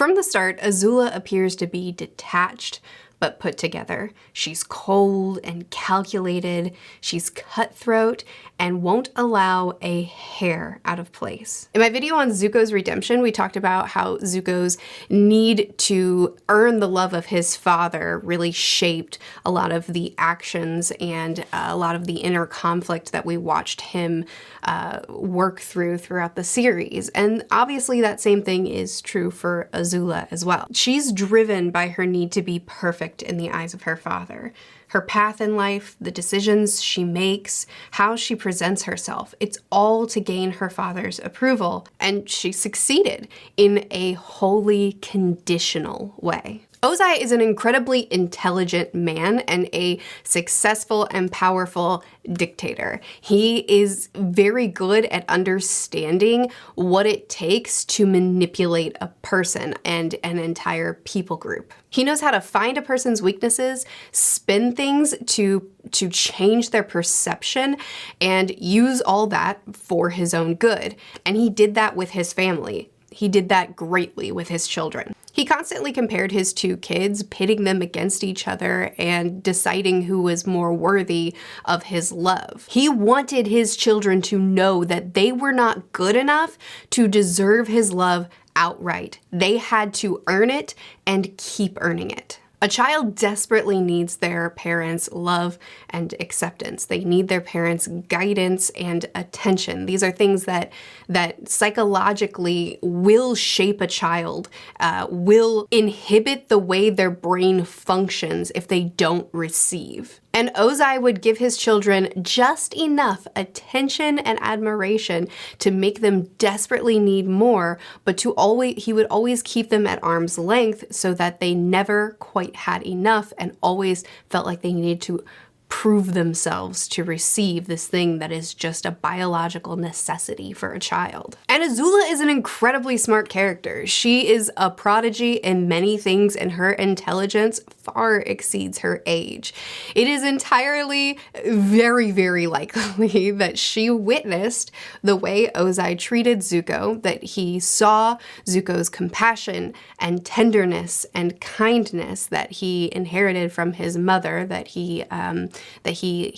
From the start, Azula appears to be detached but put together. She's cold and calculated, she's cutthroat, and won't allow a hair out of place. In my video on Zuko's redemption, we talked about how Zuko's need to earn the love of his father really shaped a lot of the actions and a lot of the inner conflict that we watched him work throughout the series. And obviously that same thing is true for Azula as well. She's driven by her need to be perfect in the eyes of her father. Her path in life, the decisions she makes, how she presents herself, it's all to gain her father's approval. And she succeeded in a wholly conditional way. Ozai is an incredibly intelligent man and a successful and powerful dictator. He is very good at understanding what it takes to manipulate a person and an entire people group. He knows how to find a person's weaknesses, spin things to change their perception, and use all that for his own good. And he did that with his family. He did that greatly with his children. He constantly compared his two kids, pitting them against each other and deciding who was more worthy of his love. He wanted his children to know that they were not good enough to deserve his love outright. They had to earn it and keep earning it. A child desperately needs their parents' love and acceptance. They need their parents' guidance and attention. These are things that psychologically will shape a child, will inhibit the way their brain functions if they don't receive. And Ozai would give his children just enough attention and admiration to make them desperately need more, but he would always keep them at arm's length so that they never quite had enough and always felt like they needed to prove themselves to receive this thing that is just a biological necessity for a child. And Azula is an incredibly smart character. She is a prodigy in many things, and her intelligence far exceeds her age. It is entirely very, very likely that she witnessed the way Ozai treated Zuko, that he saw Zuko's compassion and tenderness and kindness that he inherited from his mother, that he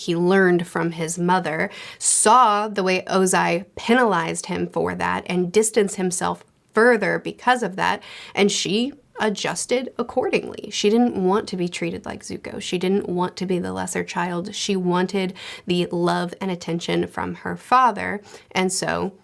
learned from his mother, saw the way Ozai penalized him for that and distanced himself further because of that, and she adjusted accordingly. She didn't want to be treated like Zuko. She didn't want to be the lesser child. She wanted the love and attention from her father, and so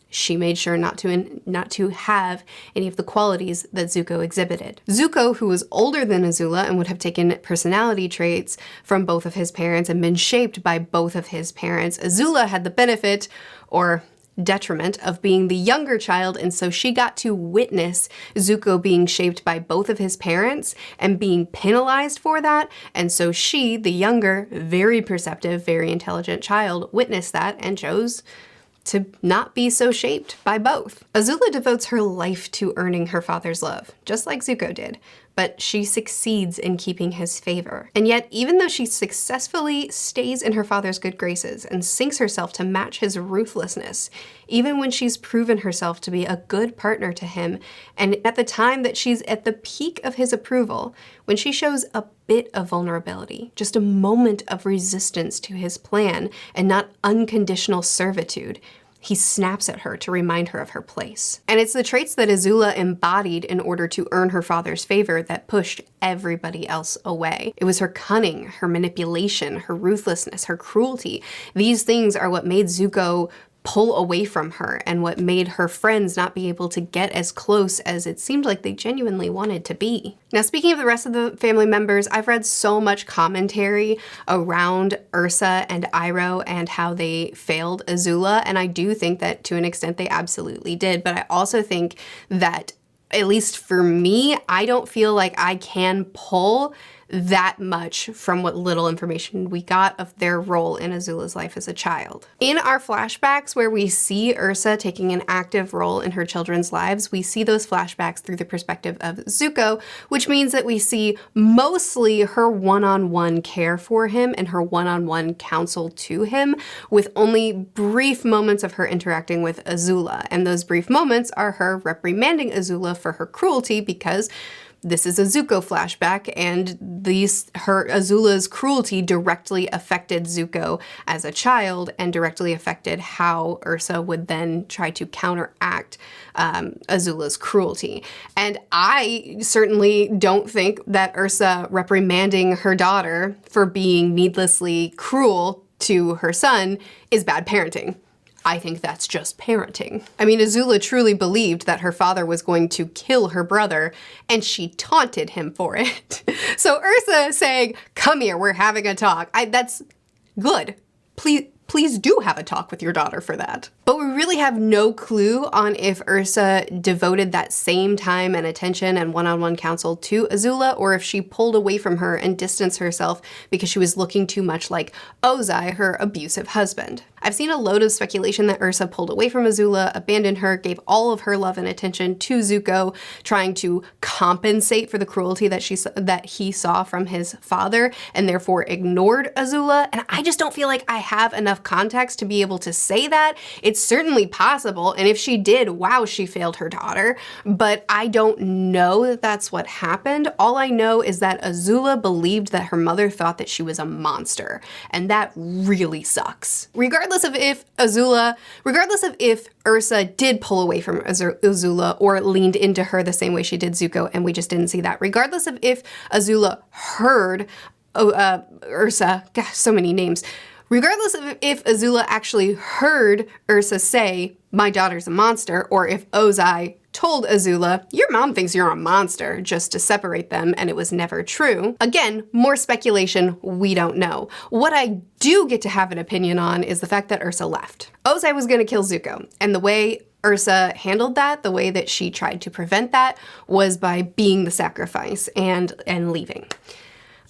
she made sure not to have any of the qualities that Zuko exhibited. Zuko, who was older than Azula and would have taken personality traits from both of his parents and been shaped by both of his parents, Azula had the benefit, or detriment, of being the younger child, and so she got to witness Zuko being shaped by both of his parents and being penalized for that, and so she, the younger, very perceptive, very intelligent child, witnessed that and chose to not be so shaped by both. Azula devotes her life to earning her father's love, just like Zuko did, but she succeeds in keeping his favor. And yet, even though she successfully stays in her father's good graces and sinks herself to match his ruthlessness, even when she's proven herself to be a good partner to him, and at the time that she's at the peak of his approval, when she shows a bit of vulnerability, just a moment of resistance to his plan and not unconditional servitude, he snaps at her to remind her of her place. And it's the traits that Azula embodied in order to earn her father's favor that pushed everybody else away. It was her cunning, her manipulation, her ruthlessness, her cruelty. These things are what made Zuko pull away from her and what made her friends not be able to get as close as it seemed like they genuinely wanted to be. Now, speaking of the rest of the family members, I've read so much commentary around Ursa and Iroh and how they failed Azula, and I do think that to an extent they absolutely did, but I also think that, at least for me, I don't feel like I can pull that much from what little information we got of their role in Azula's life as a child. In our flashbacks where we see Ursa taking an active role in her children's lives, we see those flashbacks through the perspective of Zuko, which means that we see mostly her one-on-one care for him and her one-on-one counsel to him, with only brief moments of her interacting with Azula. And those brief moments are her reprimanding Azula for her cruelty, because this is a Zuko flashback, and Azula's cruelty directly affected Zuko as a child and directly affected how Ursa would then try to counteract Azula's cruelty. And I certainly don't think that Ursa reprimanding her daughter for being needlessly cruel to her son is bad parenting. I think that's just parenting. I mean, Azula truly believed that her father was going to kill her brother, and she taunted him for it. So Ursa saying, "Come here, we're having a talk," that's good. Please do have a talk with your daughter for that. But we really have no clue on if Ursa devoted that same time and attention and one-on-one counsel to Azula, or if she pulled away from her and distanced herself because she was looking too much like Ozai, her abusive husband. I've seen a load of speculation that Ursa pulled away from Azula, abandoned her, gave all of her love and attention to Zuko, trying to compensate for the cruelty that he saw from his father, and therefore ignored Azula. And I just don't feel like I have enough context to be able to say that. It's certainly possible, and if she did, wow, she failed her daughter, but I don't know that that's what happened. All I know is that Azula believed that her mother thought that she was a monster, and that really sucks. Regardless of if Ursa did pull away from Azula or leaned into her the same way she did Zuko, and we just didn't see that. Regardless of if Azula heard Ursa, gosh, so many names. Regardless of if Azula actually heard Ursa say, "My daughter's a monster," or if Ozai told Azula, "Your mom thinks you're a monster," just to separate them, and it was never true. Again, more speculation, we don't know. What I do get to have an opinion on is the fact that Ursa left. Ozai was gonna kill Zuko, and the way Ursa handled that, the way that she tried to prevent that, was by being the sacrifice and leaving.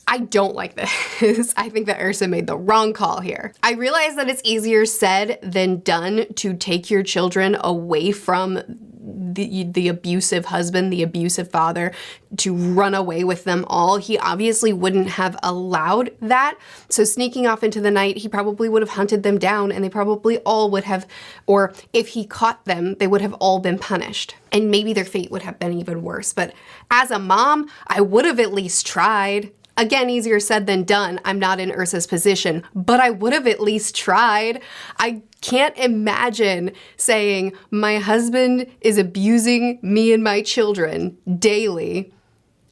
I don't like this. I think that Ursa made the wrong call here. I realize that it's easier said than done to take your children away from the abusive husband, the abusive father, to run away with them all. He obviously wouldn't have allowed that. So sneaking off into the night, he probably would have hunted them down, and they probably all would have, or if he caught them, they would have all been punished. And maybe their fate would have been even worse. But as a mom, I would have at least tried. Again, easier said than done. I'm not in Ursa's position, but I would have at least tried. I can't imagine saying, "My husband is abusing me and my children daily,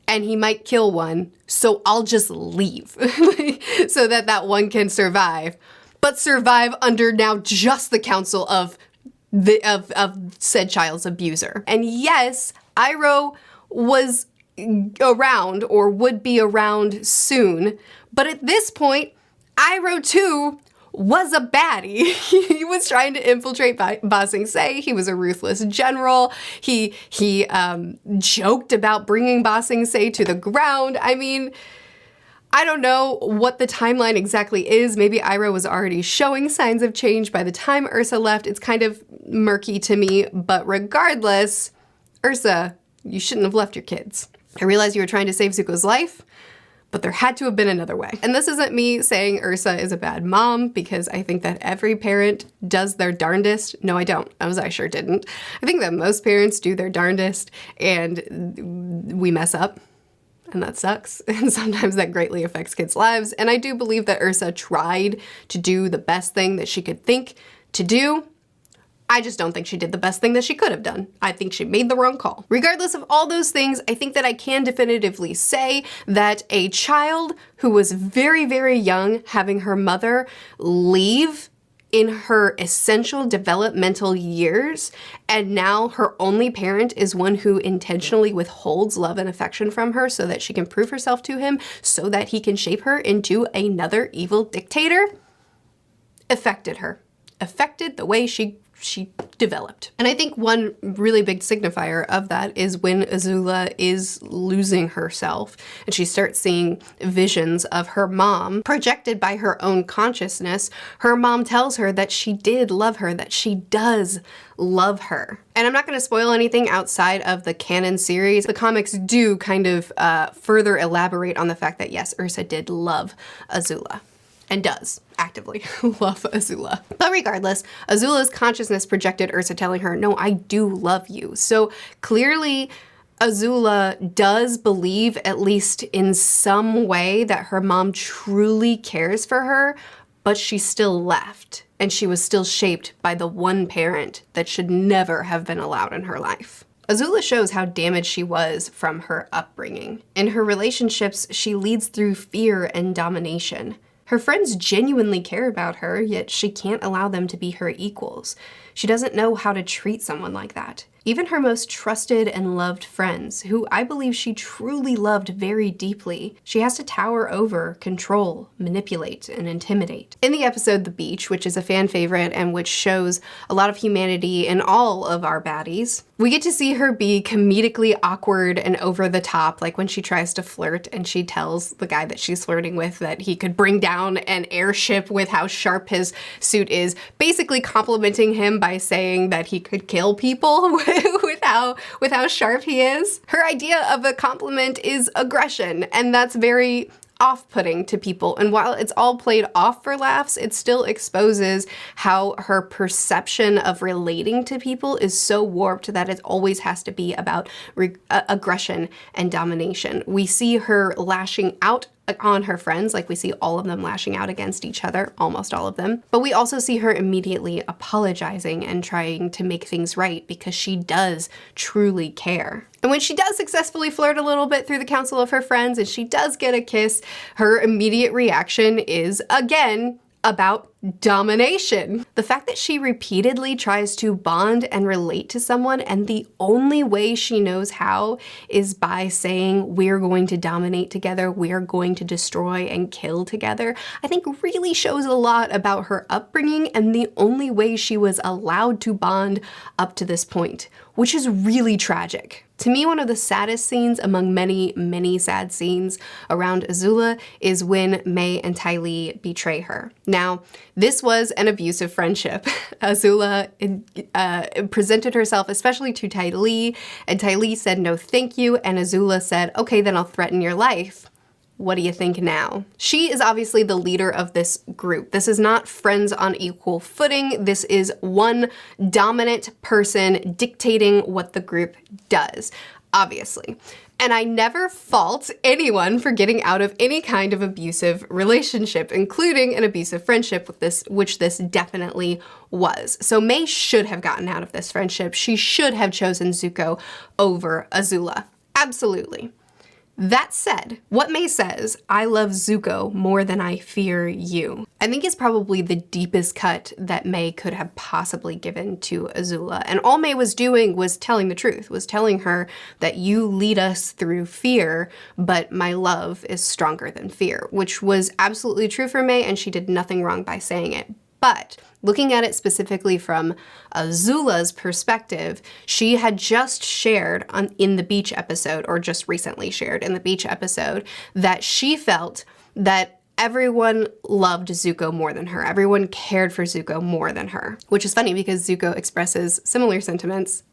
and he might kill one, so I'll just leave so that one can survive," but survive under now just the counsel of said child's abuser. And yes, Iroh was around, or would be around soon, but at this point, Iroh too was a baddie. He was trying to infiltrate Ba Sing Se. He was a ruthless general. He joked about bringing Ba Sing Se to the ground. I mean, I don't know what the timeline exactly is. Maybe Iroh was already showing signs of change by the time Ursa left. It's kind of murky to me, but regardless, Ursa, you shouldn't have left your kids. I realize you were trying to save Zuko's life, but there had to have been another way. And this isn't me saying Ursa is a bad mom, because I think that every parent does their darndest. No, I don't. I sure didn't. I think that most parents do their darndest, and we mess up, and that sucks. And sometimes that greatly affects kids' lives. And I do believe that Ursa tried to do the best thing that she could think to do. I just don't think she did the best thing that she could have done. I think she made the wrong call. Regardless of all those things, I think that I can definitively say that a child who was very, very young, having her mother leave in her essential developmental years, and now her only parent is one who intentionally withholds love and affection from her so that she can prove herself to him, so that he can shape her into another evil dictator, affected her. Affected the way she she developed. And I think one really big signifier of that is when Azula is losing herself and she starts seeing visions of her mom projected by her own consciousness. Her mom tells her that she did love her, that she does love her. And I'm not going to spoil anything outside of the canon series. The comics do kind of further elaborate on the fact that yes, Ursa did love Azula. And does actively love Azula. But regardless, Azula's consciousness projected Ursa telling her, no, I do love you. So clearly Azula does believe, at least in some way, that her mom truly cares for her, but she still left. And she was still shaped by the one parent that should never have been allowed in her life. Azula shows how damaged she was from her upbringing. In her relationships, she leads through fear and domination. Her friends genuinely care about her, yet she can't allow them to be her equals. She doesn't know how to treat someone like that. Even her most trusted and loved friends, who I believe she truly loved very deeply, she has to tower over, control, manipulate, and intimidate. In the episode The Beach, which is a fan favorite and which shows a lot of humanity in all of our baddies, we get to see her be comedically awkward and over the top, like when she tries to flirt and she tells the guy that she's flirting with that he could bring down an airship with how sharp his suit is, basically complimenting him by saying that he could kill people with how sharp he is. Her idea of a compliment is aggression, and that's very off-putting to people. And while it's all played off for laughs, it still exposes how her perception of relating to people is so warped that it always has to be about aggression and domination. We see her lashing out on her friends, like we see all of them lashing out against each other, almost all of them. But we also see her immediately apologizing and trying to make things right because she does truly care. And when she does successfully flirt a little bit through the council of her friends and she does get a kiss, her immediate reaction is, again, about domination. The fact that she repeatedly tries to bond and relate to someone, and the only way she knows how is by saying, we're going to dominate together, we're going to destroy and kill together, I think really shows a lot about her upbringing and the only way she was allowed to bond up to this point, which is really tragic. To me, one of the saddest scenes among many, many sad scenes around Azula is when Mai and Ty Lee betray her. Now, this was an abusive friendship. Azula presented herself especially to Ty Lee, and Ty Lee said no thank you, and Azula said, okay, then I'll threaten your life. What do you think now? She is obviously the leader of this group. This is not friends on equal footing. This is one dominant person dictating what the group does, obviously. And I never fault anyone for getting out of any kind of abusive relationship, including an abusive friendship with this, which this definitely was. So Mai should have gotten out of this friendship. She should have chosen Zuko over Azula. Absolutely. That said, what Mai says, I love Zuko more than I fear you, I think is probably the deepest cut that Mai could have possibly given to Azula. And all Mai was doing was telling the truth, was telling her that you lead us through fear, but my love is stronger than fear, which was absolutely true for Mai, and she did nothing wrong by saying it. But looking at it specifically from Azula's perspective, she had just shared in the beach episode, or just recently shared in the beach episode, that she felt that everyone loved Zuko more than her. Everyone cared for Zuko more than her, which is funny because Zuko expresses similar sentiments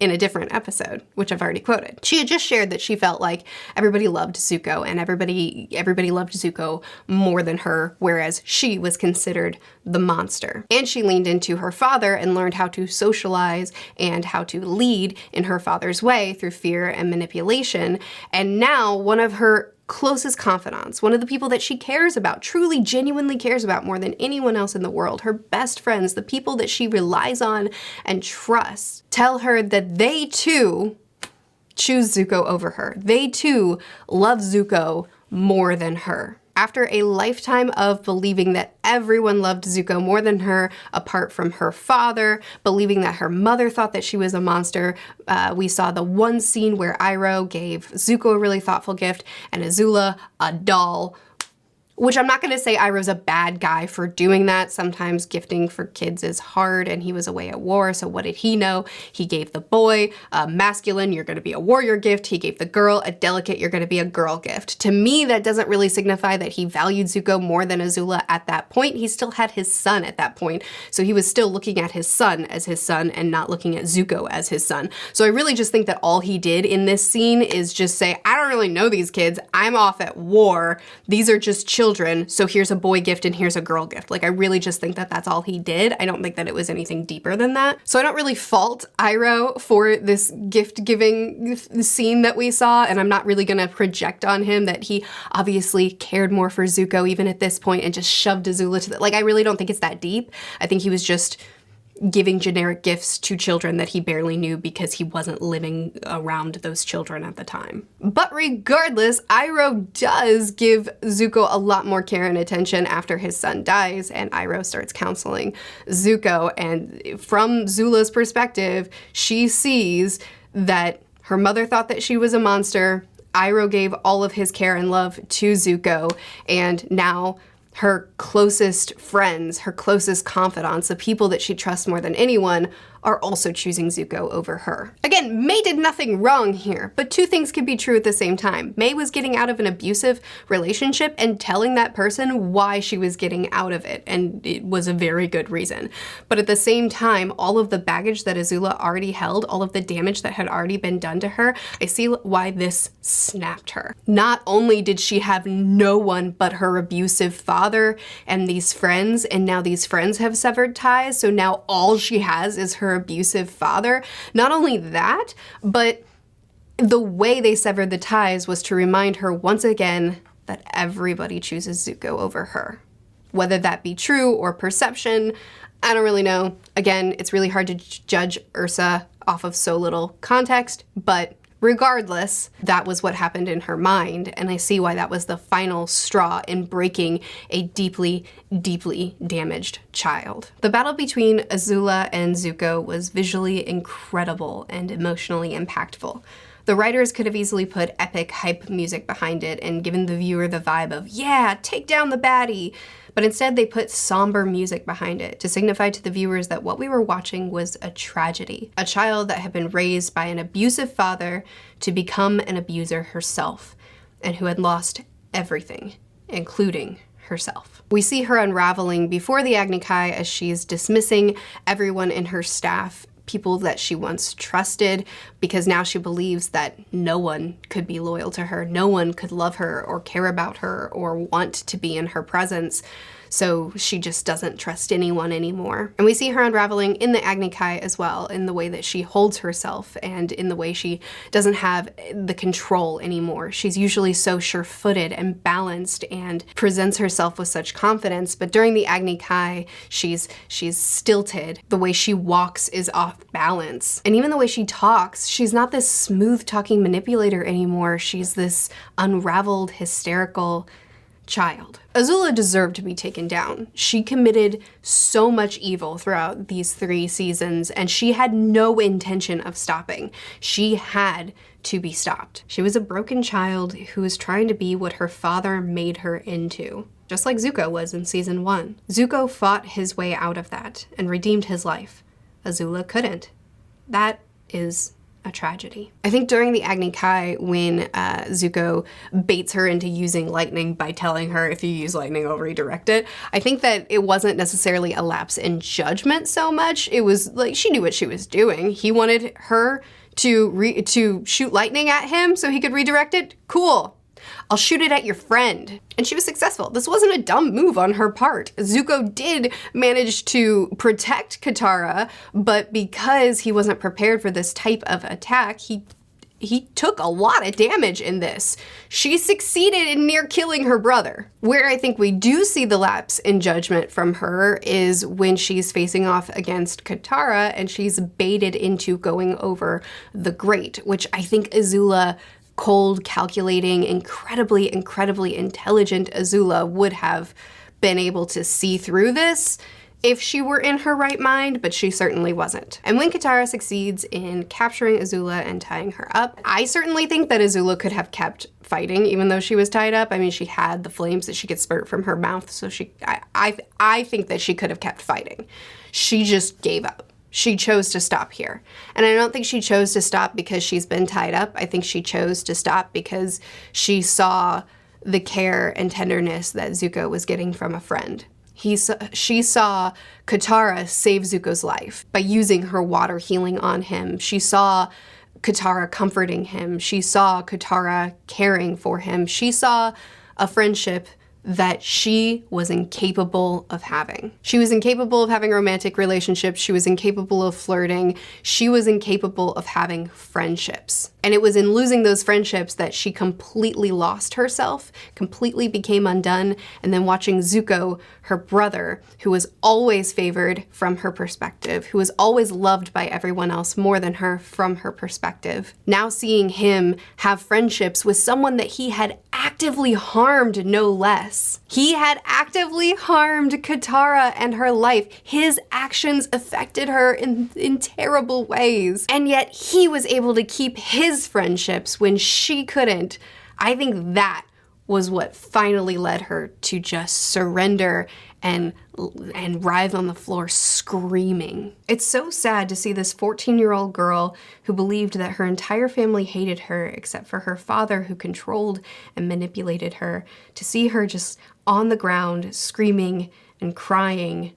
in a different episode, which I've already quoted. She had just shared that she felt like everybody loved Zuko and everybody loved Zuko more than her, whereas she was considered the monster. And she leaned into her father and learned how to socialize and how to lead in her father's way through fear and manipulation. And now one of her closest confidants, one of the people that she cares about, truly, genuinely cares about more than anyone else in the world, her best friends, the people that she relies on and trusts, tell her that they too choose Zuko over her. They too love Zuko more than her. After a lifetime of believing that everyone loved Zuko more than her, apart from her father, believing that her mother thought that she was a monster, we saw the one scene where Iroh gave Zuko a really thoughtful gift and Azula a doll. Which I'm not going to say Iroh's a bad guy for doing that. Sometimes gifting for kids is hard, and he was away at war, so what did he know? He gave the boy a masculine, you're going to be a warrior gift. He gave the girl a delicate, you're going to be a girl gift. To me, that doesn't really signify that he valued Zuko more than Azula at that point. He still had his son at that point, so he was still looking at his son as his son and not looking at Zuko as his son. So I really just think that all he did in this scene is just say, I don't really know these kids. I'm off at war. These are just children, so here's a boy gift and here's a girl gift. Like, I really just think that that's all he did. I don't think that it was anything deeper than that. So I don't really fault Iroh for this gift-giving scene that we saw, and I'm not really gonna project on him that he obviously cared more for Zuko even at this point and just shoved Azula to the, like, I really don't think it's that deep. I think he was just giving generic gifts to children that he barely knew because he wasn't living around those children at the time. But regardless, Iroh does give Zuko a lot more care and attention after his son dies, and Iroh starts counseling Zuko, and from Zula's perspective, she sees that her mother thought that she was a monster. Iroh gave all of his care and love to Zuko, and now her closest friends, her closest confidants, the people that she trusts more than anyone, are also choosing Zuko over her. Again, May did nothing wrong here, but two things could be true at the same time. May was getting out of an abusive relationship and telling that person why she was getting out of it, and it was a very good reason. But at the same time, all of the baggage that Azula already held, all of the damage that had already been done to her, I see why this snapped her. Not only did she have no one but her abusive father and these friends, and now these friends have severed ties, so now all she has is her abusive father. Not only that, but the way they severed the ties was to remind her once again that everybody chooses Zuko over her. Whether that be true or perception, I don't really know. Again, it's really hard to judge Ursa off of so little context, but regardless, that was what happened in her mind, and I see why that was the final straw in breaking a deeply, deeply damaged child. The battle between Azula and Zuko was visually incredible and emotionally impactful. The writers could have easily put epic hype music behind it and given the viewer the vibe of, yeah, take down the baddie, but instead they put somber music behind it to signify to the viewers that what we were watching was a tragedy. A child that had been raised by an abusive father to become an abuser herself, and who had lost everything, including herself. We see her unraveling before the Agni Kai as she's dismissing everyone in her staff, people that she once trusted, because now she believes that no one could be loyal to her, no one could love her or care about her or want to be in her presence. So she just doesn't trust anyone anymore. And we see her unraveling in the Agni Kai as well, in the way that she holds herself and in the way she doesn't have the control anymore. She's usually so sure-footed and balanced and presents herself with such confidence, but during the Agni Kai, she's stilted. The way she walks is off balance. And even the way she talks, she's not this smooth-talking manipulator anymore. She's this unraveled, hysterical child. Azula deserved to be taken down. She committed so much evil throughout these 3 seasons, and she had no intention of stopping. She had to be stopped. She was a broken child who was trying to be what her father made her into, just like Zuko was in season 1. Zuko fought his way out of that and redeemed his life. Azula couldn't. That is a tragedy. I think during the Agni Kai, when Zuko baits her into using lightning by telling her, if you use lightning, I'll redirect it, I think that it wasn't necessarily a lapse in judgment so much. It was like she knew what she was doing. He wanted her to shoot lightning at him so he could redirect it. Cool. I'll shoot it at your friend. And she was successful. This wasn't a dumb move on her part. Zuko did manage to protect Katara, but because he wasn't prepared for this type of attack, he took a lot of damage in this. She succeeded in near killing her brother. Where I think we do see the lapse in judgment from her is when she's facing off against Katara and she's baited into going over the grate, which I think Azula, cold, calculating, incredibly, incredibly intelligent Azula would have been able to see through this if she were in her right mind, but she certainly wasn't. And when Katara succeeds in capturing Azula and tying her up, I certainly think that Azula could have kept fighting even though she was tied up. I mean, she had the flames that she could spurt from her mouth, so I think that she could have kept fighting. She just gave up. She chose to stop here. And I don't think she chose to stop because she's been tied up. I think she chose to stop because she saw the care and tenderness that Zuko was getting from a friend. She saw Katara save Zuko's life by using her water healing on him. She saw Katara comforting him. She saw Katara caring for him. She saw a friendship that she was incapable of having. She was incapable of having romantic relationships. She was incapable of flirting. She was incapable of having friendships. And it was in losing those friendships that she completely lost herself, completely became undone, and then watching Zuko, her brother, who was always favored from her perspective, who was always loved by everyone else more than her from her perspective, now seeing him have friendships with someone that he had actively harmed, no less. He had actively harmed Katara and her life. His actions affected her in terrible ways. And yet he was able to keep his friendships when she couldn't. I think that was what finally led her to just surrender and writhe on the floor screaming. It's so sad to see this 14-year-old girl who believed that her entire family hated her except for her father who controlled and manipulated her, to see her just on the ground screaming and crying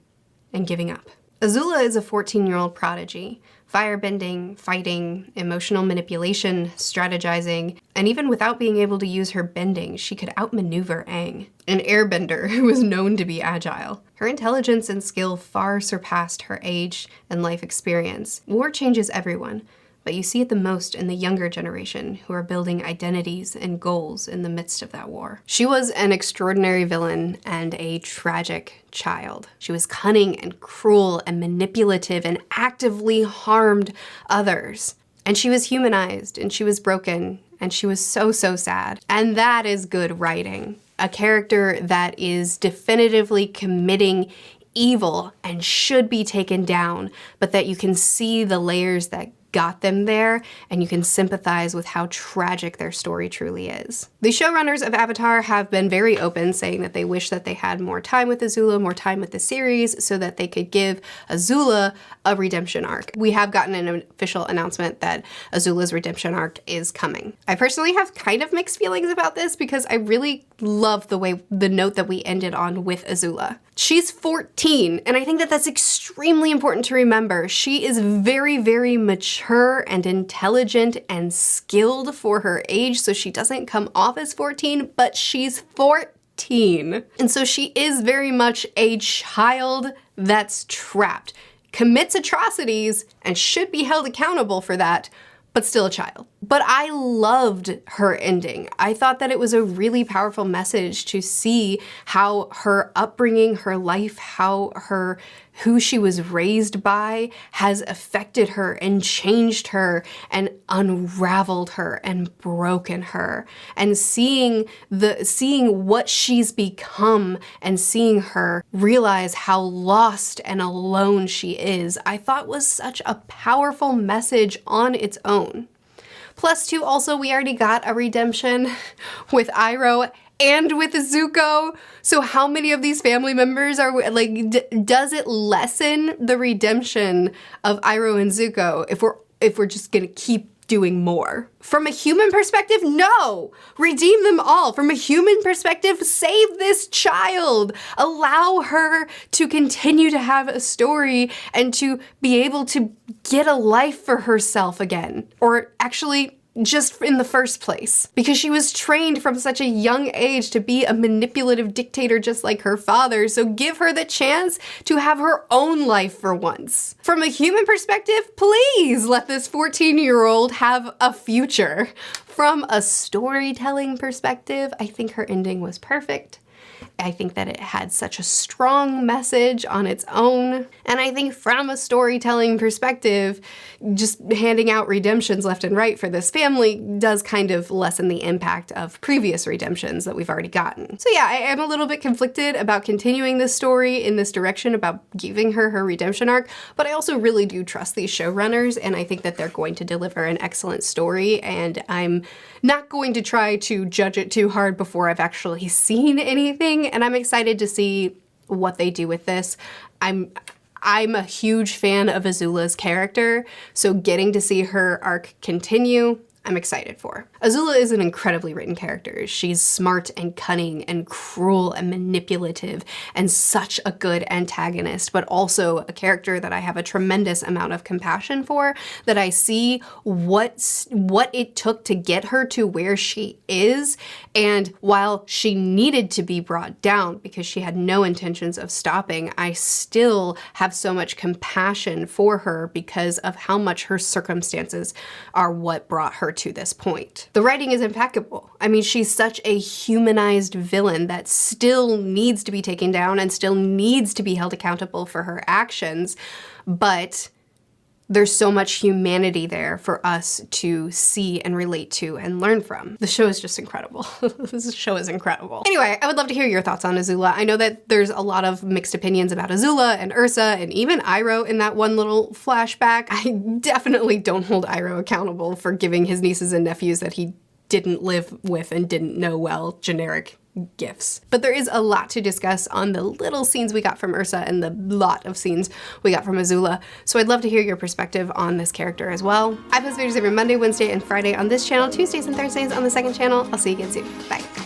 and giving up. Azula is a 14-year-old prodigy. Firebending, fighting, emotional manipulation, strategizing, and even without being able to use her bending, she could outmaneuver Aang, an airbender who was known to be agile. Her intelligence and skill far surpassed her age and life experience. War changes everyone, but you see it the most in the younger generation who are building identities and goals in the midst of that war. She was an extraordinary villain and a tragic child. She was cunning and cruel and manipulative and actively harmed others. And she was humanized and she was broken and she was so, so sad. And that is good writing. A character that is definitively committing evil and should be taken down, but that you can see the layers that got them there, and you can sympathize with how tragic their story truly is. The showrunners of Avatar have been very open, saying that they wish that they had more time with Azula, more time with the series, so that they could give Azula a redemption arc. We have gotten an official announcement that Azula's redemption arc is coming. I personally have kind of mixed feelings about this because I really love the note that we ended on with Azula. She's 14, and I think that that's extremely important to remember. She is very, very mature and intelligent and skilled for her age, so she doesn't come off as 14, but she's 14. And so she is very much a child that's trapped, commits atrocities, and should be held accountable for that, but still a child. But I loved her ending. I thought that it was a really powerful message to see how her upbringing, her life, who she was raised by has affected her and changed her and unraveled her and broken her. And seeing what she's become and seeing her realize how lost and alone she is, I thought was such a powerful message on its own. Plus, too, also, we already got a redemption with Iroh and with Zuko. So how many of these family members are, like, does it lessen the redemption of Iroh and Zuko if we're just gonna keep doing more? From a human perspective, no! Redeem them all. From a human perspective, save this child. Allow her to continue to have a story and to be able to get a life for herself again. Or actually, just in the first place, because she was trained from such a young age to be a manipulative dictator just like her father, so give her the chance to have her own life for once. From a human perspective, please let this 14-year-old have a future. From a storytelling perspective, I think her ending was perfect. I think that it had such a strong message on its own. And I think from a storytelling perspective, just handing out redemptions left and right for this family does kind of lessen the impact of previous redemptions that we've already gotten. So yeah, I am a little bit conflicted about continuing this story in this direction, about giving her her redemption arc, but I also really do trust these showrunners, and I think that they're going to deliver an excellent story, and I'm not going to try to judge it too hard before I've actually seen anything, and I'm excited to see what they do with this. I'm a huge fan of Azula's character, so getting to see her arc continue, I'm excited for. Azula is an incredibly written character. She's smart and cunning and cruel and manipulative and such a good antagonist, but also a character that I have a tremendous amount of compassion for, that I see what it took to get her to where she is. And while she needed to be brought down because she had no intentions of stopping, I still have so much compassion for her because of how much her circumstances are what brought her to this point. The writing is impeccable. I mean, she's such a humanized villain that still needs to be taken down and still needs to be held accountable for her actions, but there's so much humanity there for us to see and relate to and learn from. The show is just incredible. This show is incredible. Anyway, I would love to hear your thoughts on Azula. I know that there's a lot of mixed opinions about Azula and Ursa and even Iroh in that one little flashback. I definitely don't hold Iroh accountable for giving his nieces and nephews that he didn't live with and didn't know well generic gifts. But there is a lot to discuss on the little scenes we got from Ursa and the lot of scenes we got from Azula, so I'd love to hear your perspective on this character as well. I post videos every Monday, Wednesday, and Friday on this channel, Tuesdays and Thursdays on the second channel. I'll see you again soon. Bye.